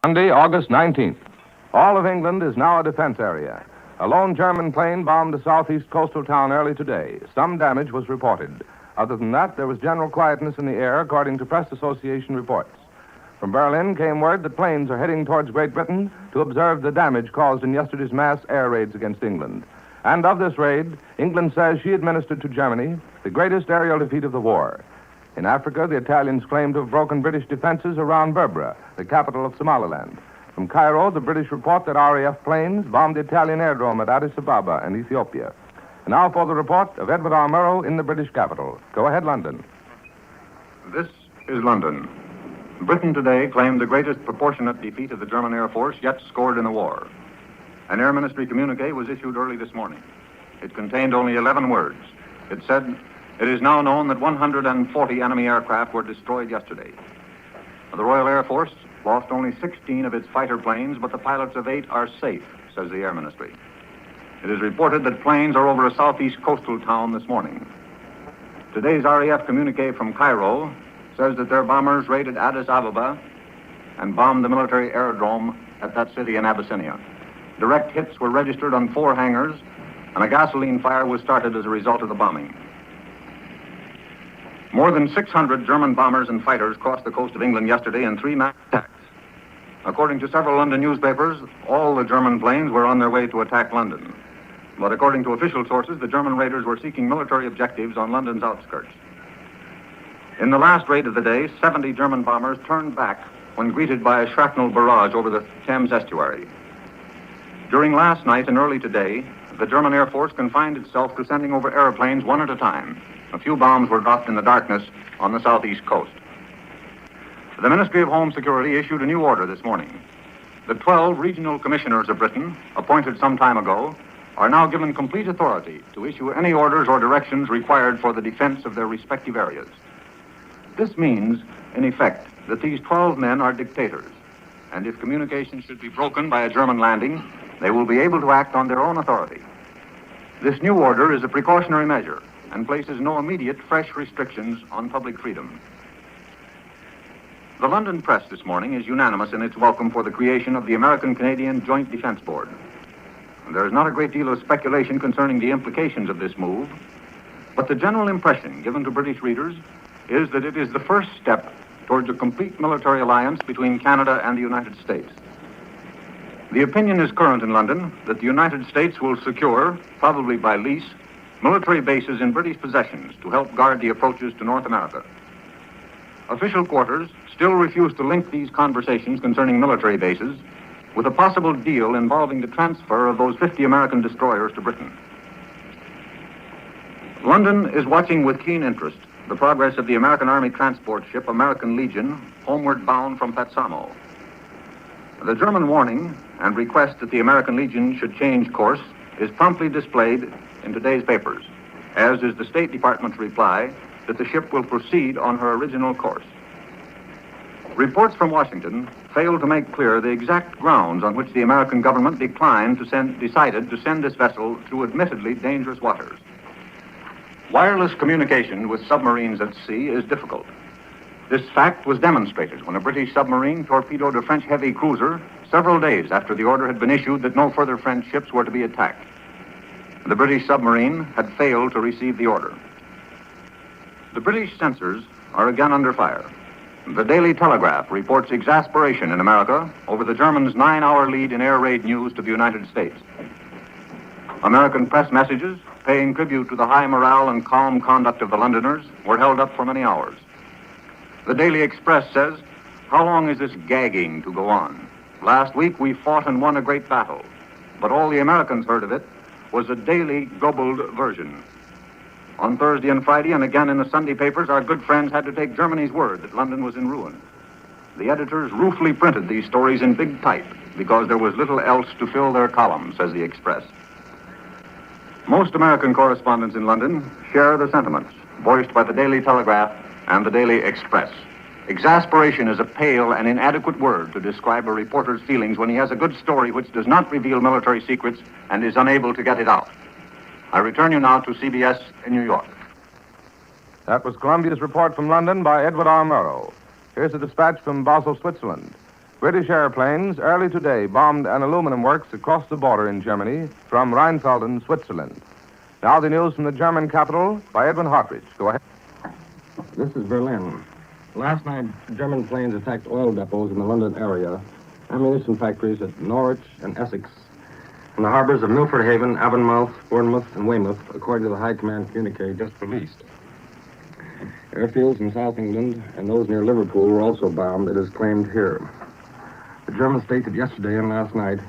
Monday, August 19th. All of England is now a defense area. A lone German plane bombed a southeast coastal town early today. Some damage was reported. Other than that, there was general quietness in the air, according to Press Association reports. From Berlin came word that planes are heading towards Great Britain to observe the damage caused in yesterday's mass air raids against England. And of this raid, England says she administered to Germany the greatest aerial defeat of the war. In Africa, the Italians claim to have broken British defenses around Berbera, the capital of Somaliland. From Cairo, the British report that RAF planes bombed the Italian airdrome at Addis Ababa in Ethiopia. And now for the report of Edward R. Murrow in the British capital. Go ahead, London. This is London. Britain today claimed the greatest proportionate defeat of the German Air Force yet scored in the war. An Air Ministry communique was issued early this morning. It contained only 11 words. It said, "It is now known that 140 enemy aircraft were destroyed yesterday. The Royal Air Force lost only 16 of its fighter planes, but the pilots of 8 are safe," says the Air Ministry. It is reported that planes are over a southeast coastal town this morning. Today's RAF communique from Cairo says that their bombers raided Addis Ababa and bombed the military aerodrome at that city in Abyssinia. Direct hits were registered on 4 hangars, and a gasoline fire was started as a result of the bombing. More than 600 German bombers and fighters crossed the coast of England yesterday in 3 mass attacks. According to several London newspapers, all the German planes were on their way to attack London. But according to official sources, the German raiders were seeking military objectives on London's outskirts. In the last raid of the day, 70 German bombers turned back when greeted by a shrapnel barrage over the Thames estuary. During last night and early today, the German Air Force confined itself to sending over airplanes one at a time. A few bombs were dropped in the darkness on the southeast coast. The Ministry of Home Security issued a new order this morning. The 12 regional commissioners of Britain, appointed some time ago, are now given complete authority to issue any orders or directions required for the defense of their respective areas. This means, in effect, that these 12 men are dictators, and if communication should be broken by a German landing, they will be able to act on their own authority. This new order is a precautionary measure and places no immediate fresh restrictions on public freedom. The London press this morning is unanimous in its welcome for the creation of the American-Canadian Joint Defense Board. There is not a great deal of speculation concerning the implications of this move, but the general impression given to British readers is that it is the first step towards a complete military alliance between Canada and the United States. The opinion is current in London that the United States will secure, probably by lease, military bases in British possessions to help guard the approaches to North America. Official quarters still refuse to link these conversations concerning military bases with a possible deal involving the transfer of those 50 American destroyers to Britain. London is watching with keen interest the progress of the American Army transport ship American Legion, homeward bound from Petsamo. The German warning and request that the American Legion should change course is promptly displayed in today's papers, as is the State Department's reply that the ship will proceed on her original course. Reports from Washington failed to make clear the exact grounds on which the American government decided to send this vessel through admittedly dangerous waters. Wireless communication with submarines at sea is difficult. This fact was demonstrated when a British submarine torpedoed a French heavy cruiser several days after the order had been issued that no further French ships were to be attacked. The British submarine had failed to receive the order. The British censors are again under fire. The Daily Telegraph reports exasperation in America over the Germans' 9-hour lead in air raid news to the United States. American press messages paying tribute to the high morale and calm conduct of the Londoners were held up for many hours. The Daily Express says, "How long is this gagging to go on? Last week we fought and won a great battle, but all the Americans heard of it was a daily gobbled version." On Thursday and Friday, and again in the Sunday papers, our good friends had to take Germany's word that London was in ruin. The editors ruefully printed these stories in big type because there was little else to fill their columns, says the Express. Most American correspondents in London share the sentiments voiced by the Daily Telegraph and the Daily Express. Exasperation is a pale and inadequate word to describe a reporter's feelings when he has a good story which does not reveal military secrets and is unable to get it out. I return you now to CBS in New York. That was Columbia's report from London by Edward R. Murrow. Here's a dispatch from Basel, Switzerland. British airplanes early today bombed an aluminum works across the border in Germany from Rheinfelden, Switzerland. Now the news from the German capital by Edwin Hartridge. Go ahead. This is Berlin. Last night, German planes attacked oil depots in the London area, ammunition factories at Norwich and Essex, and the harbors of Milford Haven, Avonmouth, Bournemouth, and Weymouth, according to the High Command communique just released. Airfields in South England and those near Liverpool were also bombed, it is claimed here. The Germans state that yesterday and last night,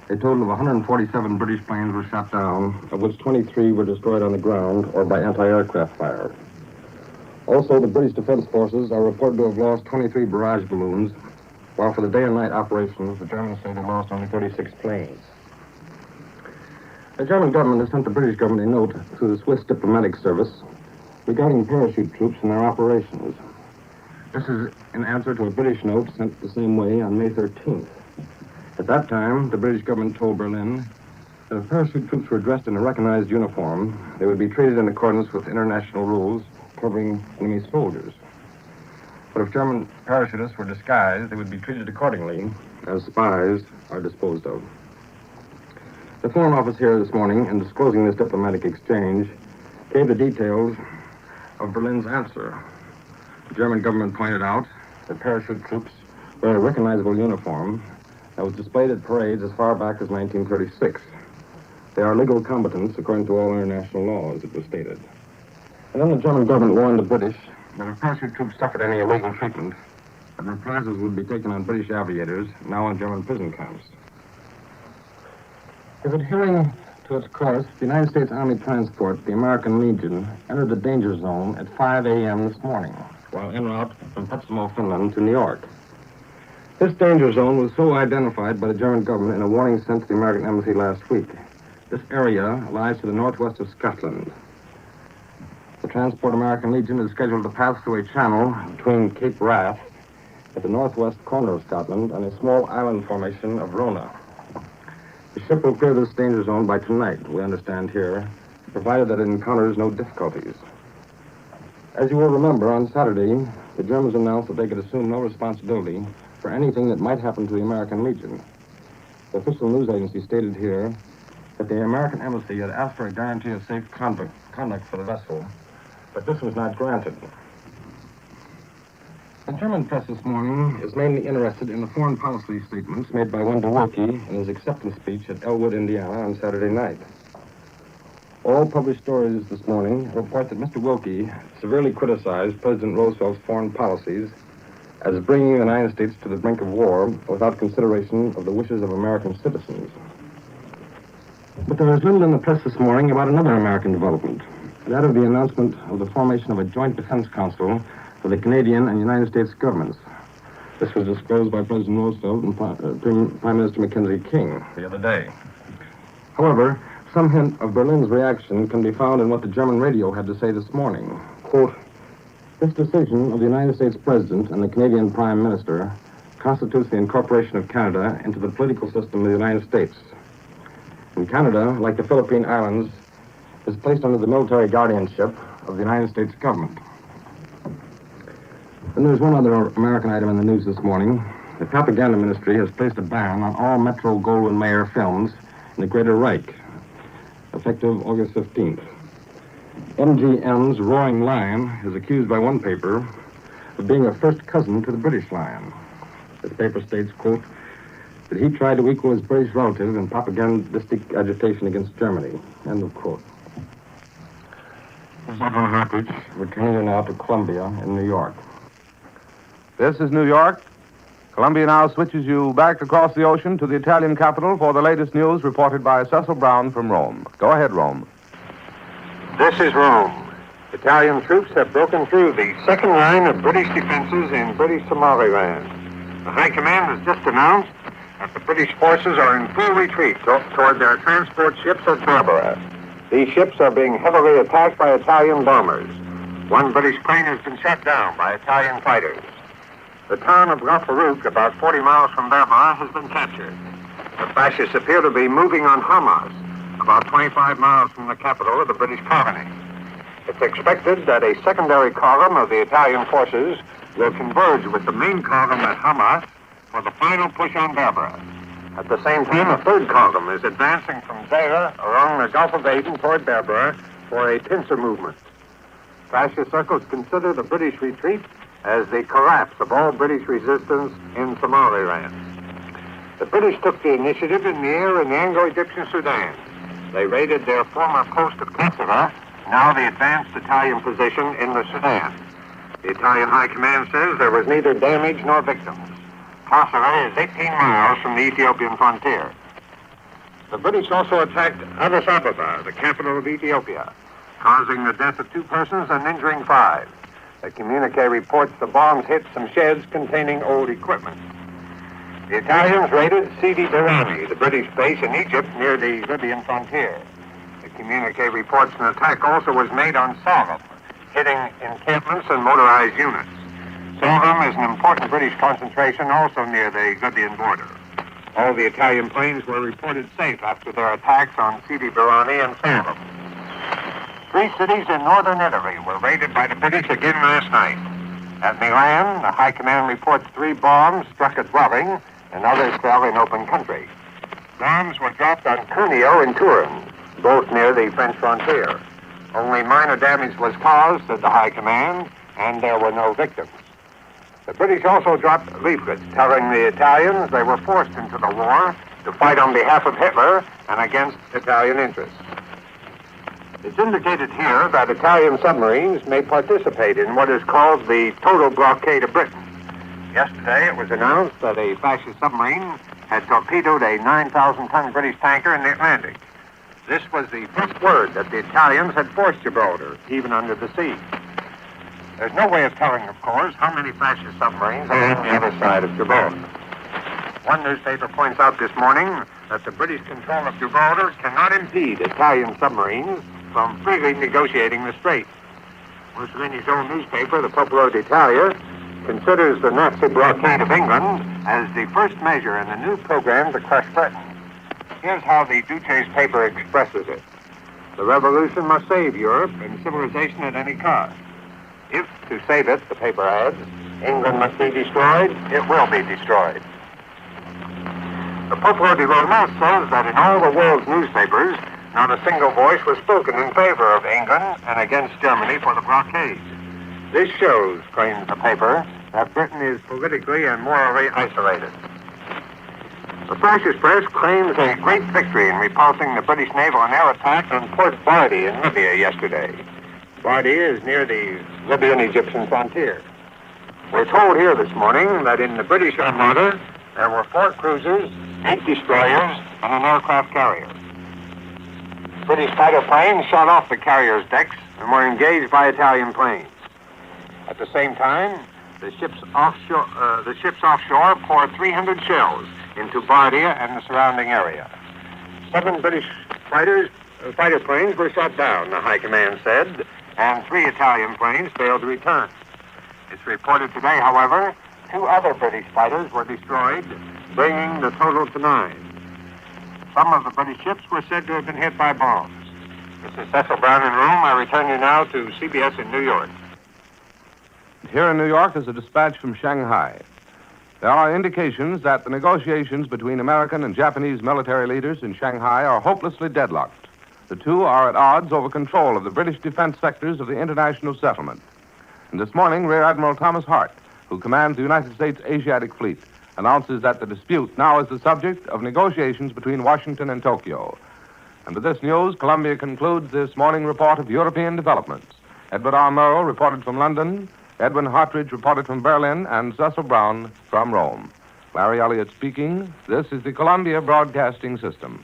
a total of 147 British planes were shot down, of which 23 were destroyed on the ground or by anti-aircraft fire. Also, the British Defense Forces are reported to have lost 23 barrage balloons, while for the day and night operations, the Germans say they lost only 36 planes. The German government has sent the British government a note through the Swiss diplomatic service regarding parachute troops and their operations. This is in answer to a British note sent the same way on May 13th. At that time, the British government told Berlin that if parachute troops were dressed in a recognized uniform, they would be treated in accordance with international rules covering enemy soldiers. But if German parachutists were disguised, they would be treated accordingly, as spies are disposed of. The Foreign Office here this morning, in disclosing this diplomatic exchange, gave the details of Berlin's answer. The German government pointed out that parachute troops wear a recognizable uniform that was displayed at parades as far back as 1936. They are legal combatants according to all international laws, it was stated. And then the German government warned the British that if parachute troops suffered any illegal treatment, that reprisals would be taken on British aviators now in German prison camps. If adhering to its course, the United States Army transport, the American Legion, entered the danger zone at 5 a.m. this morning, while en route from Petsamo, Finland to New York. This danger zone was so identified by the German government in a warning sent to the American embassy last week. This area lies to the northwest of Scotland. The transport American Legion is scheduled to pass through a channel between Cape Wrath at the northwest corner of Scotland and a small island formation of Rona. The ship will clear this danger zone by tonight, we understand here, provided that it encounters no difficulties. As you will remember, on Saturday, the Germans announced that they could assume no responsibility for anything that might happen to the American Legion. The official news agency stated here that the American embassy had asked for a guarantee of safe conduct for the vessel, but this was not granted. The German press this morning is mainly interested in the foreign policy statements made by one Wilkie in his acceptance speech at Elwood, Indiana on Saturday night. All published stories this morning report that Mr. Wilkie severely criticized President Roosevelt's foreign policies as bringing the United States to the brink of war without consideration of the wishes of American citizens. But there is little in the press this morning about another American development, that of the announcement of the formation of a joint defense council for the Canadian and United States governments. This was disclosed by President Roosevelt and Prime Minister Mackenzie King the other day. However, some hint of Berlin's reaction can be found in what the German radio had to say this morning. Quote, "This decision of the United States President and the Canadian Prime Minister constitutes the incorporation of Canada into the political system of the United States. And Canada, like the Philippine Islands, is placed under the military guardianship of the United States government." And there's one other American item in the news this morning. The propaganda ministry has placed a ban on all Metro-Goldwyn-Mayer films in the Greater Reich, effective August 15th. MGM's Roaring Lion is accused by one paper of being a first cousin to the British Lion. This paper states, quote, that he tried to equal his British relative in propagandistic agitation against Germany, end of quote. This is Edwin Hartridge, returning now to Columbia in New York. This is New York. Columbia now switches you back across the ocean to the Italian capital for the latest news reported by Cecil Brown from Rome. Go ahead, Rome. This is Rome. Italian troops have broken through the second line of British defenses in British Somaliland. The High Command has just announced that the British forces are in full retreat toward their transport ships at Barbara. These ships are being heavily attacked by Italian bombers. One British plane has been shot down by Italian fighters. The town of La Farouk, about 40 miles from Berbera, has been captured. The fascists appear to be moving on Hamas, about 25 miles from the capital of the British colony. It's expected that a secondary column of the Italian forces will converge with the main column at Hamas for the final push on Barbara. At the same time, a third column is advancing from Zara along the Gulf of Aden toward Barbara for a pincer movement. Fascist circles consider the British retreat as the collapse of all British resistance in Somaliland. The British took the initiative in the air in the Anglo-Egyptian Sudan. They raided their former post of Kassala, now the advanced Italian position in the Sudan. The Italian High Command says there was neither damage nor victims. Kassala is 18 miles from the Ethiopian frontier. The British also attacked Addis Ababa, the capital of Ethiopia, causing the death of 2 persons and injuring 5. The communique reports the bombs hit some sheds containing old equipment. The Italians raided Sidi Barrani, the British base in Egypt near the Libyan frontier. The communique reports an attack also was made on Sorghum, hitting encampments and motorized units. Sorghum is an important British concentration also near the Libyan border. All the Italian planes were reported safe after their attacks on Sidi Barrani and Sorghum. 3 cities in northern Italy were raided by the British again last night. At Milan, the High Command reports 3 bombs struck a dwelling and others fell in open country. Bombs were dropped on Cuneo and Turin, both near the French frontier. Only minor damage was caused, said the High Command, and there were no victims. The British also dropped leaflets telling the Italians they were forced into the war to fight on behalf of Hitler and against Italian interests. It's indicated here that Italian submarines may participate in what is called the total blockade of Britain. Yesterday, it was announced that a fascist submarine had torpedoed a 9,000-ton British tanker in the Atlantic. This was the first word that the Italians had forced Gibraltar, even under the sea. There's no way of telling, of course, how many fascist submarines are on the other side of Gibraltar. One newspaper points out this morning that the British control of Gibraltar cannot impede Italian submarines from freely negotiating the strait. Mussolini's own newspaper, the Popolo d'Italia, considers the Nazi blockade of England as the first measure in the new program to crush Britain. Here's how the Duce's paper expresses it. The revolution must save Europe and civilization at any cost. If, to save it, the paper adds, England must be destroyed, it will be destroyed. The Popolo di Roma says that in all the world's newspapers, not a single voice was spoken in favor of England and against Germany for the blockade. This shows, claims the paper, that Britain is politically and morally isolated. The fascist press claims a great victory in repulsing the British naval and air attack on Port Bardi in Libya yesterday. Bardi is near the Libyan-Egyptian frontier. We're told here this morning that in the British Armada, there were 4 cruisers, 8 destroyers, and an aircraft carrier. British fighter planes shot off the carrier's decks and were engaged by Italian planes. At the same time, the ships offshore poured 300 shells into Bardia and the surrounding area. 7 British fighter planes were shot down, the High Command said, and 3 Italian planes failed to return. It's reported today, however, 2 other British fighters were destroyed, bringing the total to 9. Some of the British ships were said to have been hit by bombs. This is Cecil Brown in Rome. I return you now to CBS in New York. Here in New York is a dispatch from Shanghai. There are indications that the negotiations between American and Japanese military leaders in Shanghai are hopelessly deadlocked. The two are at odds over control of the British defense sectors of the international settlement. And this morning, Rear Admiral Thomas Hart, who commands the United States Asiatic Fleet, announces that the dispute now is the subject of negotiations between Washington and Tokyo. And with this news, Columbia concludes this morning report of European developments. Edward R. Murrow reported from London, Edwin Hartridge reported from Berlin, and Cecil Brown from Rome. Larry Elliott speaking. This is the Columbia Broadcasting System.